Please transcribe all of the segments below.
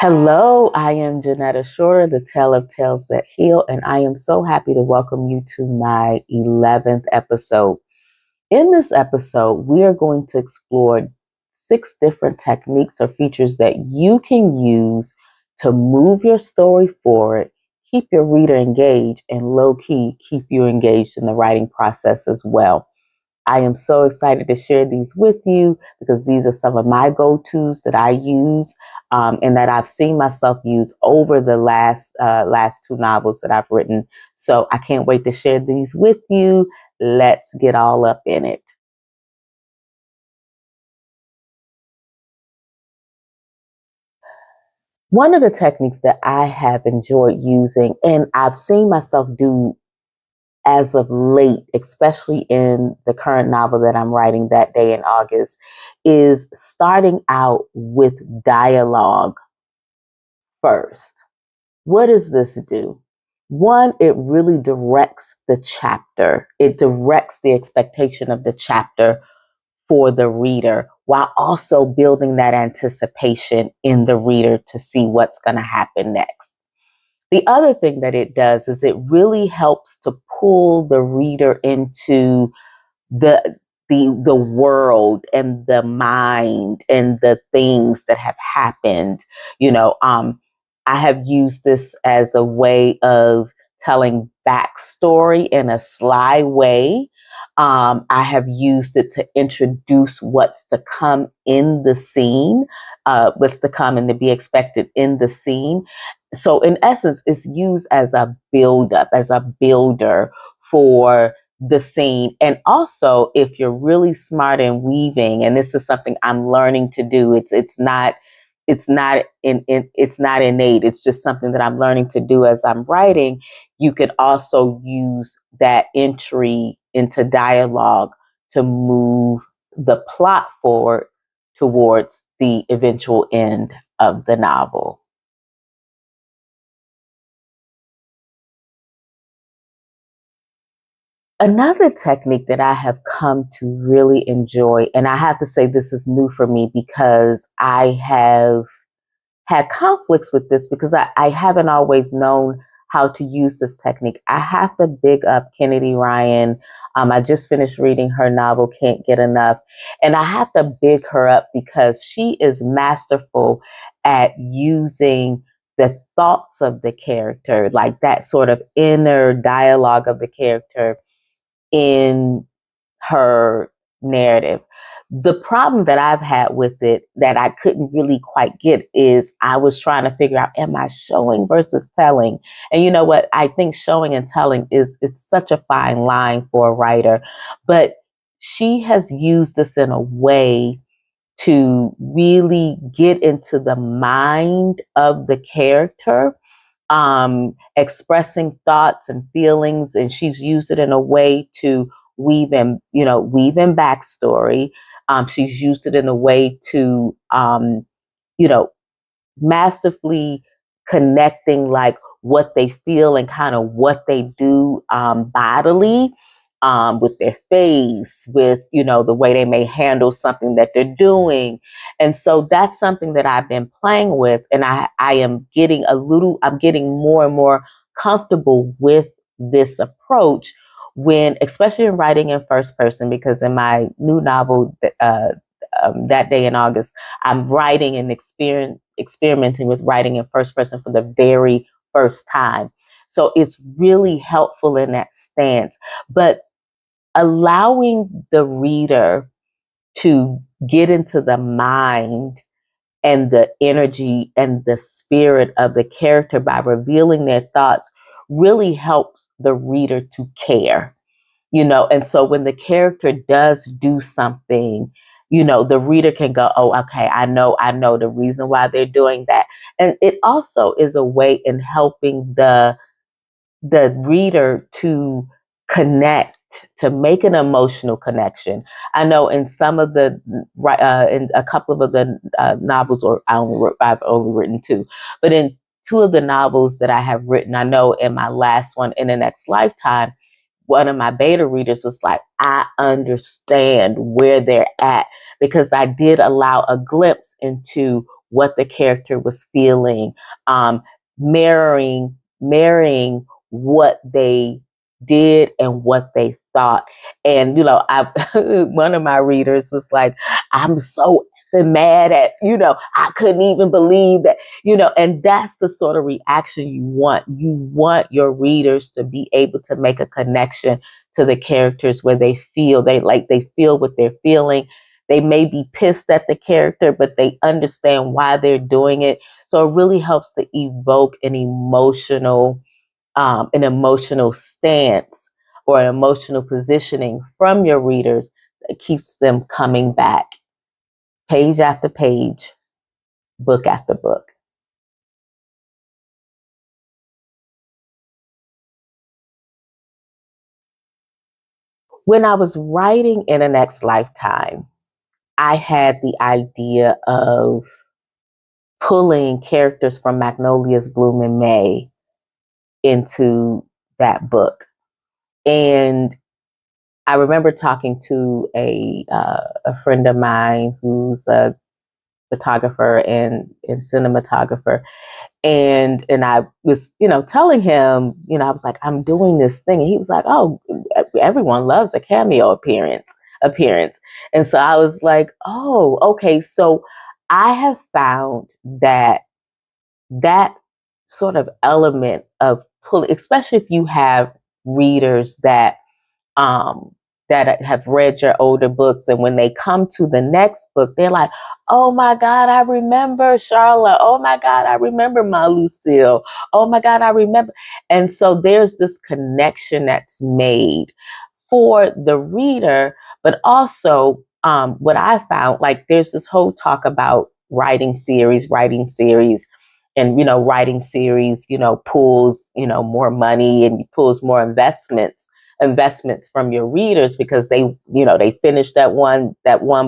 Hello, I am Janetta Shorter, the Tale of Tales That Heal, and I am so happy to welcome you to my 11th episode. In this episode, we are going to explore 6 different techniques or features that you can use to move your story forward, keep your reader engaged, and low key keep you engaged in the writing process as well. I am so excited to share these with you because these are some of my go-tos that I use and that I've seen myself use over the last 2 novels that I've written. So I can't wait to share these with you. Let's get all up in it. One of the techniques that I have enjoyed using and I've seen myself do as of late, especially in the current novel that I'm writing, That Day in August, is starting out with dialogue first. What does this do? One, it really directs the chapter. It directs the expectation of the chapter for the reader while also building that anticipation in the reader to see what's going to happen next. The other thing that it does is it really helps to pull the reader into the the world and the mind and the things that have happened. You know, I have used this as a way of telling backstory in a sly way. I have used it to introduce what's to come in the scene, what's to come and to be expected in the scene. So, in essence, it's used as a build up, as a builder for the scene. And also, if you're really smart in weaving, and this is something I'm learning to do, it's not innate. It's just something that I'm learning to do as I'm writing. You could also use that entry into dialogue to move the plot forward towards the eventual end of the novel. Another technique that I have come to really enjoy, and I have to say this is new for me because I have had conflicts with this because I haven't always known how to use this technique. I have to big up Kennedy Ryan. I just finished reading her novel, Can't Get Enough. And I have to big her up because she is masterful at using the thoughts of the character, like that sort of inner dialogue of the character in her narrative. The problem that I've had with it that I couldn't really quite get is I was trying to figure out, am I showing versus telling? And you know what? I think showing and telling it's such a fine line for a writer, but she has used this in a way to really get into the mind of the character, expressing thoughts and feelings, and she's used it in a way to weave in backstory. She's used it in a way to, you know, masterfully connecting like what they feel and kind of what they do bodily, with their face, with the way they may handle something that they're doing. And so that's something that I've been playing with, and I am getting I'm getting more and more comfortable with this approach when, especially in writing in first person, because in my new novel, That Day in August, I'm writing and experimenting with writing in first person for the very first time. So it's really helpful in that stance. But allowing the reader to get into the mind and the energy and the spirit of the character by revealing their thoughts really helps the reader to care. And so when the character does do something, the reader can go, oh, okay, I know the reason why they're doing that. And it also is a way in helping the reader to connect, to make an emotional connection. I know in some of in a couple of the novels, or I've only written 2, but in 2 of the novels that I have written, I know in my last one, In the Next Lifetime, one of my beta readers was like, I understand where they're at, because I did allow a glimpse into what the character was feeling, marrying what they did and what they thought. And I one of my readers was like, I'm so mad at, I couldn't even believe that, and that's the sort of reaction you want. You want your readers to be able to make a connection to the characters where they feel what they're feeling. They may be pissed at the character, but they understand why they're doing it. So it really helps to evoke an emotional stance or an emotional positioning from your readers that keeps them coming back page after page, book after book. When I was writing In a Next Lifetime, I had the idea of pulling characters from Magnolia's Bloom in May into that book. And I remember talking to a friend of mine who's a photographer and cinematographer, and I was telling him, I was like, I'm doing this thing, and he was like, oh, everyone loves a cameo appearance. And so I was like, oh, okay. So I have found that sort of element of pull, especially if you have readers um, that have read your older books, and when they come to the next book, they're like, "Oh my God, I remember Charlotte. Oh my God, I remember my Lucille. Oh my God, I remember." And so there's this connection that's made for the reader, but also what I found, like there's this whole talk about writing series, and writing series, pulls more money and pulls more investments from your readers, because they finish that one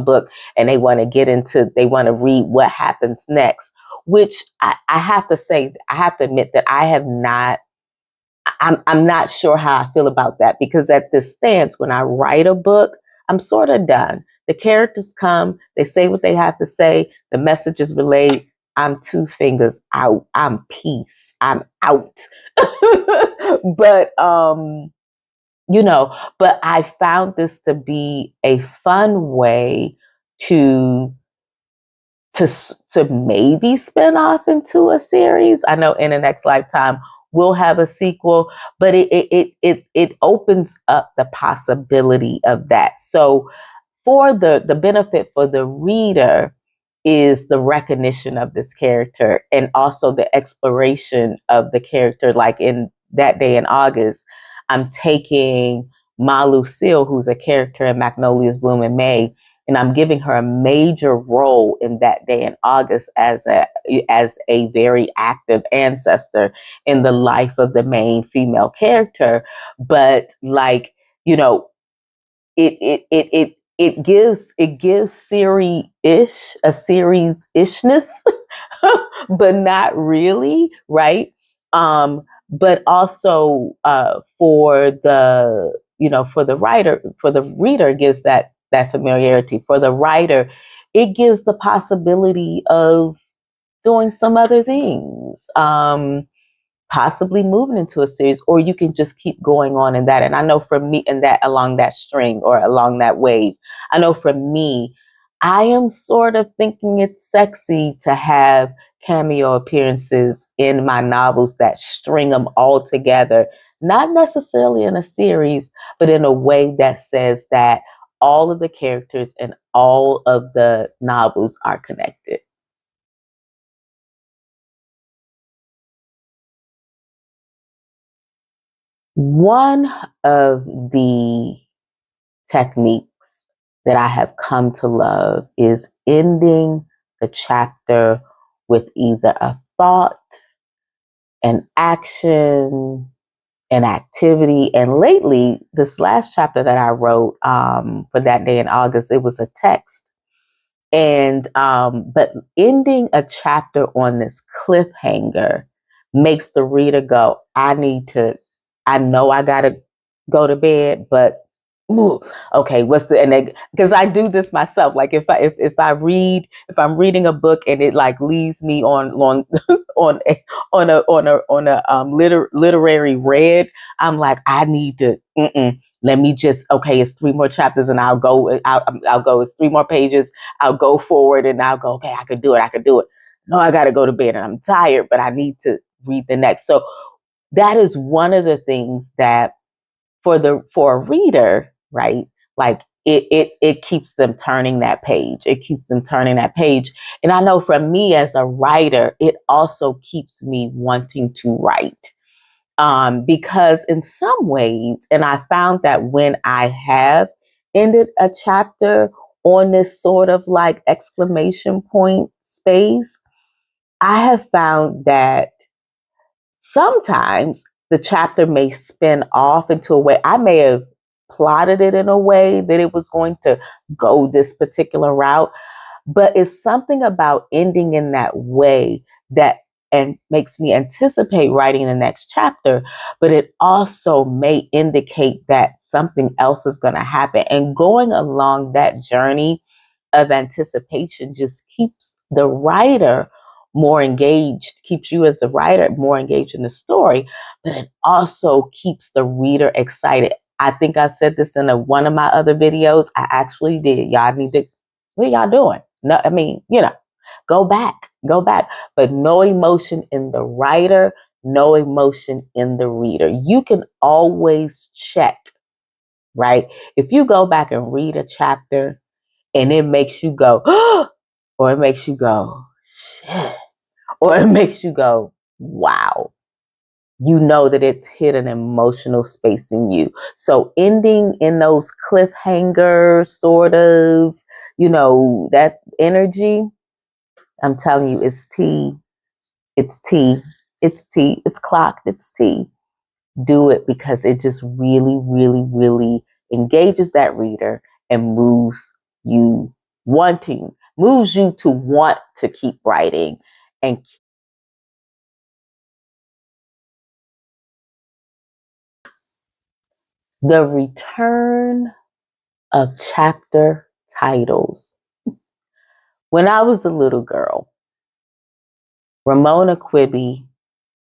book, and they want to read what happens next, which I have to say, I have to admit that I'm not sure how I feel about that, because at this stance, when I write a book, I'm sort of done. The characters come, they say what they have to say, the message is relayed. I'm two fingers out. I'm peace. I'm out. but you know, but I found this to be a fun way to to maybe spin off into a series. I know In the Next Lifetime we'll have a sequel, but it opens up the possibility of that. So for the benefit for the reader is the recognition of this character, and also the exploration of the character. Like in That Day in August, I'm taking Ma Lucille, who's a character in Magnolia's Bloom in May, and I'm giving her a major role in That Day in August as a very active ancestor in the life of the main female character. But like, you know, it gives series ishness, but not really, right? But also for the reader, it gives that familiarity. For the writer, it gives the possibility of doing some other things. Possibly moving into a series, or you can just keep going on in that. And I know for me, in that, along that string or along that wave, I know for me, I am sort of thinking it's sexy to have cameo appearances in my novels that string them all together, not necessarily in a series, but in a way that says that all of the characters in all of the novels are connected. One of the techniques that I have come to love is ending the chapter with either a thought, an action, an activity. And lately, this last chapter that I wrote for That Day in August, it was a text. And but ending a chapter on this cliffhanger makes the reader go, I know I gotta go to bed, but Ooh, okay, what's the, and then because I do this myself. Like if I'm reading a book and it like leaves me on on literary read, I'm like, I need to. Let me just, okay, it's three more chapters and I'll go. It's three more pages. I'll go forward and I'll go. Okay, I could do it. I could do it. No, I got to go to bed and I'm tired, but I need to read the next. So that is one of the things that for a reader, right? Like it keeps them turning that page. It keeps them turning that page. And I know for me as a writer, it also keeps me wanting to write. Because in some ways, and I found that when I have ended a chapter on this sort of like exclamation point space, I have found that sometimes the chapter may spin off into a way I may have plotted it in a way that it was going to go this particular route, but it's something about ending in that way that and makes me anticipate writing the next chapter, but it also may indicate that something else is going to happen. And going along that journey of anticipation just keeps the writer more engaged, keeps you as the writer more engaged in the story, but it also keeps the reader excited. I think I said this in one of my other videos. I actually did. Y'all need to, what are y'all doing? No, I mean, go back, go back. But no emotion in the writer, no emotion in the reader. You can always check, right? If you go back and read a chapter and it makes you go, or it makes you go, shit, or it makes you go, wow, you know that it's hit an emotional space in you. So ending in those cliffhanger sort of, that energy, I'm telling you, it's tea. It's tea. It's tea. It's clocked. It's tea. Do it because it just really, really, really engages that reader and you moves you to want to keep writing. And the return of chapter titles. When I was a little girl, Ramona Quibby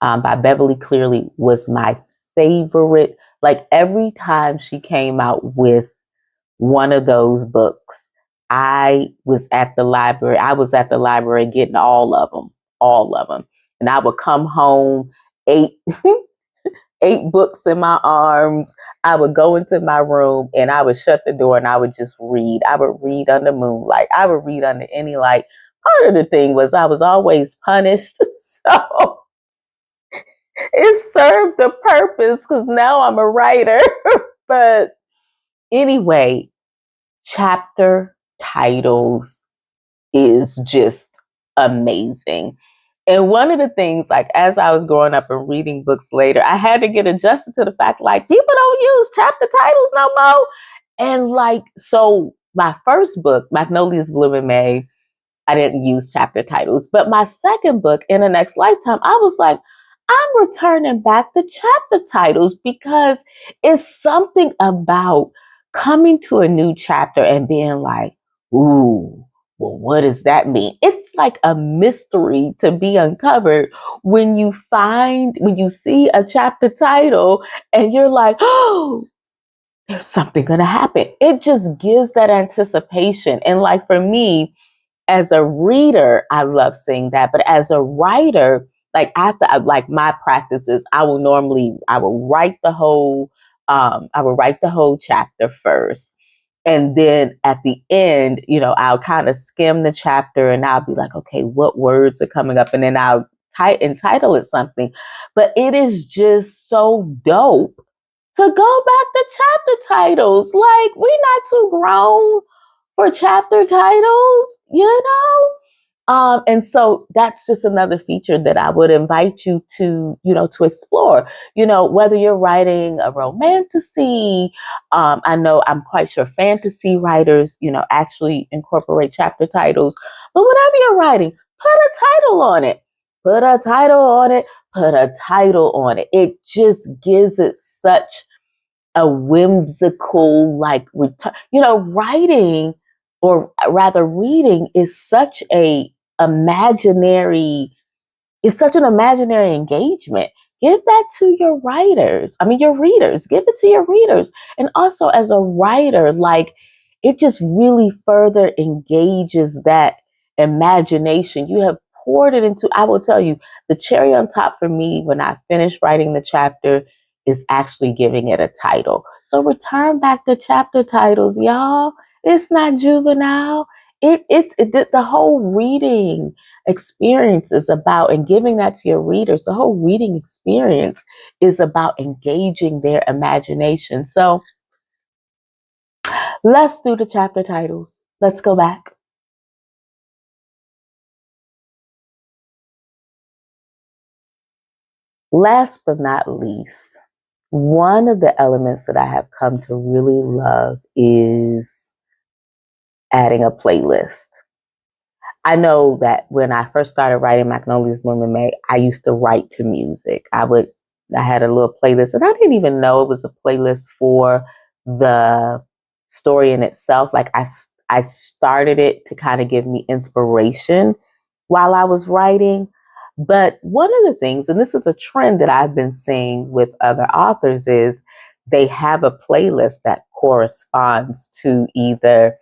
by Beverly Cleary was my favorite. Like every time she came out with one of those books, I was at the library. I was at the library getting all of them. And I would come home, eight, eight books in my arms. I would go into my room and I would shut the door and I would just read. I would read under moonlight. I would read under any light. Part of the thing was I was always punished. So it served the purpose because now I'm a writer. But anyway, chapter titles is just amazing. And one of the things, like as I was growing up and reading books later, I had to get adjusted to the fact like people don't use chapter titles no more. And like, so my first book, Magnolia's Bloom in May, I didn't use chapter titles. But my second book, In the Next Lifetime, I was like, I'm returning back to chapter titles because it's something about coming to a new chapter and being like, ooh, well, what does that mean? It's like a mystery to be uncovered when when you see a chapter title and you're like, oh, there's something going to happen. It just gives that anticipation. And like for me, as a reader, I love seeing that. But as a writer, like after like my practices, I will write the whole chapter first. And then at the end, I'll kind of skim the chapter and I'll be like, okay, what words are coming up? And then I'll entitle it something. But it is just so dope to go back to chapter titles. Like, we're not too grown for chapter titles, and so that's just another feature that I would invite you to explore. Whether you're writing a romantasy, I know I'm quite sure fantasy writers, actually incorporate chapter titles. But whatever you're writing, put a title on it. Put a title on it. Put a title on it. It just gives it such a whimsical, like, writing, or rather reading, is such a imaginary it's such an imaginary engagement. Give that to your writers. I mean, your readers. Give it to your readers. And also, as a writer, like, it just really further engages that imagination. You have poured it into, I will tell you, the cherry on top for me when I finish writing the chapter is actually giving it a title. So return back to chapter titles, y'all. It's not juvenile. The whole reading experience is about, and giving that to your readers, the whole reading experience is about engaging their imagination. So let's do the chapter titles. Let's go back. Last but not least, one of the elements that I have come to really love is adding a playlist. I know that when I first started writing Magnolia's Bloom in May, I used to write to music. I had a little playlist, and I didn't even know it was a playlist for the story in itself. Like, I started it to kind of give me inspiration while I was writing. But one of the things, and this is a trend that I've been seeing with other authors, is they have a playlist that corresponds to either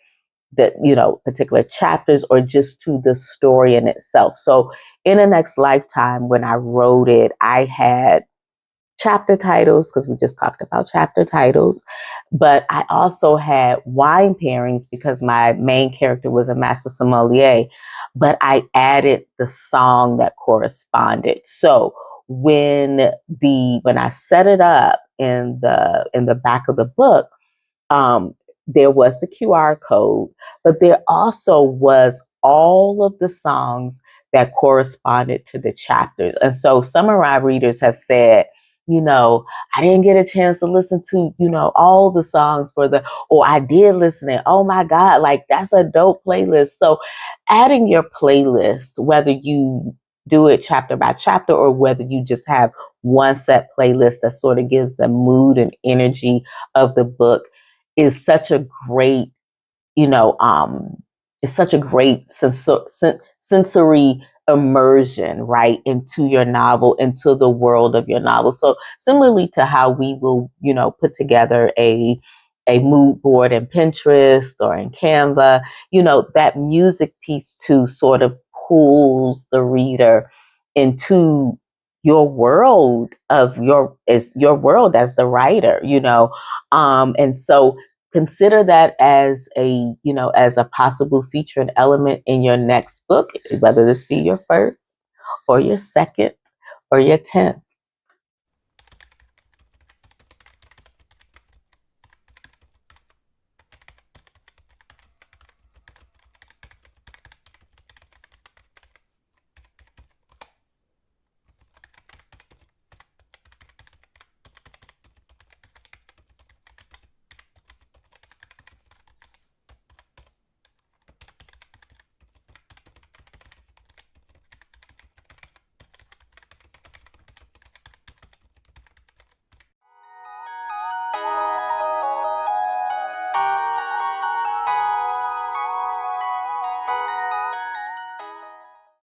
the particular chapters or just to the story in itself. So in A Next Lifetime, when I wrote it, I had chapter titles, because we just talked about chapter titles, but I also had wine pairings because my main character was a master sommelier, but I added the song that corresponded. So when I set it up in the back of the book, um, there was the QR code, but there also was all of the songs that corresponded to the chapters. And so some of our readers have said, I didn't get a chance to listen to, all the songs or I did listen and oh my God, like, that's a dope playlist. So adding your playlist, whether you do it chapter by chapter or whether you just have one set playlist that sort of gives the mood and energy of the book, is such a great, you know, it's such a great sensory immersion, right, into your novel, into the world of your novel. So similarly to how we will, put together a mood board in Pinterest or in Canva, that music piece too sort of pulls the reader into your world as your world as the writer, and so consider that as as a possible featured element in your next book, whether this be your first or your second or your 10th.